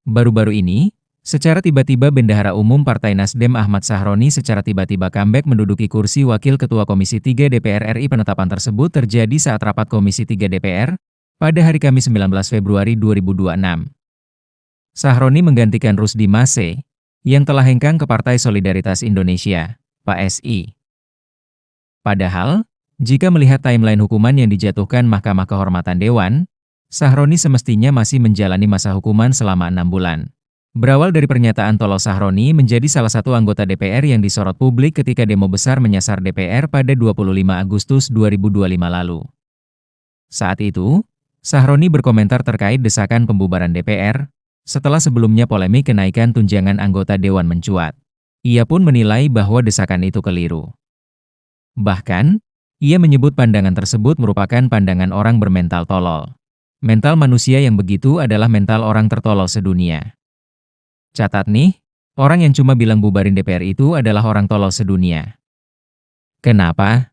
Baru-baru ini, secara tiba-tiba Bendahara Umum Partai Nasdem Ahmad Sahroni secara tiba-tiba comeback menduduki kursi Wakil Ketua Komisi 3 DPR RI. Penetapan tersebut terjadi saat rapat Komisi 3 DPR pada hari Kamis 19 Februari 2026. Sahroni menggantikan Rusdi Mase, yang telah hengkang ke Partai Solidaritas Indonesia, PSI. Padahal, jika melihat timeline hukuman yang dijatuhkan Mahkamah Kehormatan Dewan, Sahroni semestinya masih menjalani masa hukuman selama 6 bulan. Berawal dari pernyataan tolol Sahroni menjadi salah satu anggota DPR yang disorot publik ketika demo besar menyasar DPR pada 25 Agustus 2025 lalu. Saat itu, Sahroni berkomentar terkait desakan pembubaran DPR, setelah sebelumnya polemik kenaikan tunjangan anggota Dewan mencuat. Ia pun menilai bahwa desakan itu keliru. Bahkan, ia menyebut pandangan tersebut merupakan pandangan orang bermental tolol. Mental manusia yang begitu adalah mental orang tertolol sedunia. Catat nih, orang yang cuma bilang bubarin DPR itu adalah orang tolol sedunia. Kenapa?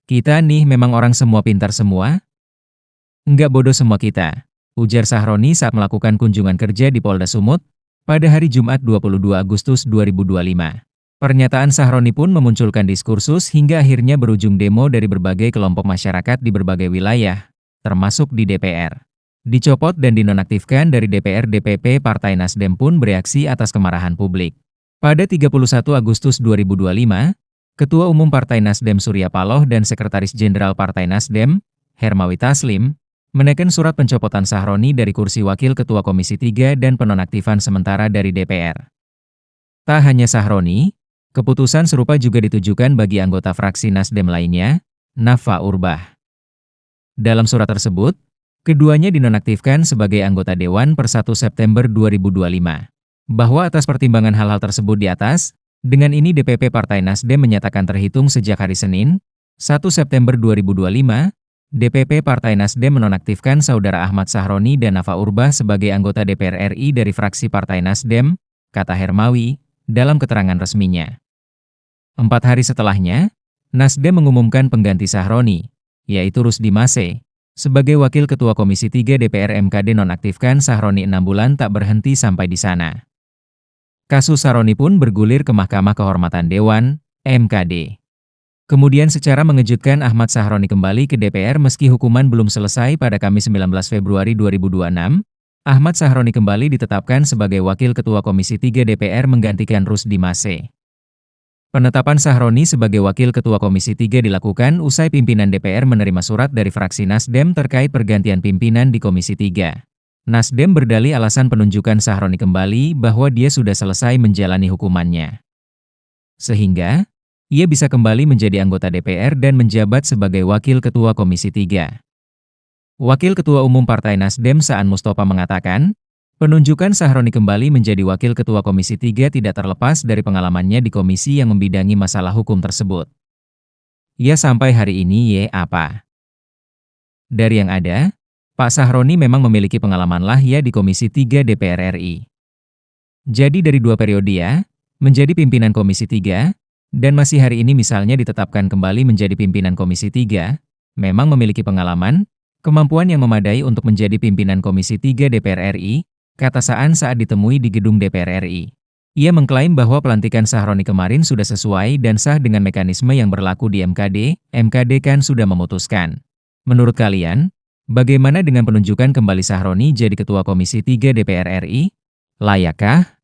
Kita nih memang orang semua pintar semua? Enggak bodoh semua kita, ujar Sahroni saat melakukan kunjungan kerja di Polda Sumut pada hari Jumat 22 Agustus 2025. Pernyataan Sahroni pun memunculkan diskursus hingga akhirnya berujung demo dari berbagai kelompok masyarakat di berbagai wilayah, termasuk di DPR. Dicopot dan dinonaktifkan dari DPR. DPP Partai Nasdem pun bereaksi atas kemarahan publik. Pada 31 Agustus 2025, Ketua Umum Partai Nasdem Surya Paloh dan Sekretaris Jenderal Partai Nasdem, Hermawi Taslim, menekan surat pencopotan Sahroni dari kursi Wakil Ketua Komisi 3 dan penonaktifan sementara dari DPR. Tak hanya Sahroni, keputusan serupa juga ditujukan bagi anggota fraksi Nasdem lainnya, Nafa Urbah. Dalam surat tersebut, keduanya dinonaktifkan sebagai anggota Dewan per 1 September 2025. Bahwa atas pertimbangan hal-hal tersebut di atas, dengan ini DPP Partai Nasdem menyatakan terhitung sejak hari Senin, 1 September 2025, DPP Partai Nasdem menonaktifkan Saudara Ahmad Sahroni dan Nafa Urbah sebagai anggota DPR RI dari fraksi Partai Nasdem, kata Hermawi, dalam keterangan resminya. 4 hari setelahnya, Nasdem mengumumkan pengganti Sahroni, yaitu Rusdi Mase, sebagai Wakil Ketua Komisi 3 DPR. MKD nonaktifkan Sahroni 6 bulan tak berhenti sampai di sana. Kasus Sahroni pun bergulir ke Mahkamah Kehormatan Dewan, MKD. Kemudian secara mengejutkan Ahmad Sahroni kembali ke DPR meski hukuman belum selesai. Pada Kamis 19 Februari 2026, Ahmad Sahroni kembali ditetapkan sebagai Wakil Ketua Komisi 3 DPR menggantikan Rusdi Mase. Penetapan Sahroni sebagai Wakil Ketua Komisi 3 dilakukan usai pimpinan DPR menerima surat dari fraksi Nasdem terkait pergantian pimpinan di Komisi 3. Nasdem berdalih alasan penunjukan Sahroni kembali bahwa dia sudah selesai menjalani hukumannya. Sehingga, ia bisa kembali menjadi anggota DPR dan menjabat sebagai Wakil Ketua Komisi 3. Wakil Ketua Umum Partai Nasdem Saan Mustofa mengatakan, penunjukan Sahroni kembali menjadi Wakil Ketua Komisi 3 tidak terlepas dari pengalamannya di komisi yang membidangi masalah hukum tersebut. Ya sampai hari ini apa? Dari yang ada, Pak Sahroni memang memiliki pengalaman di Komisi 3 DPR RI. Jadi dari 2 periode menjadi pimpinan Komisi 3, dan masih hari ini misalnya ditetapkan kembali menjadi pimpinan Komisi 3, memang memiliki pengalaman, kemampuan yang memadai untuk menjadi pimpinan Komisi 3 DPR RI, kata Saan saat ditemui di gedung DPR RI. Ia mengklaim bahwa pelantikan Sahroni kemarin sudah sesuai dan sah dengan mekanisme yang berlaku di MKD. MKD kan sudah memutuskan. Menurut kalian, bagaimana dengan penunjukan kembali Sahroni jadi Ketua Komisi 3 DPR RI? Layakkah?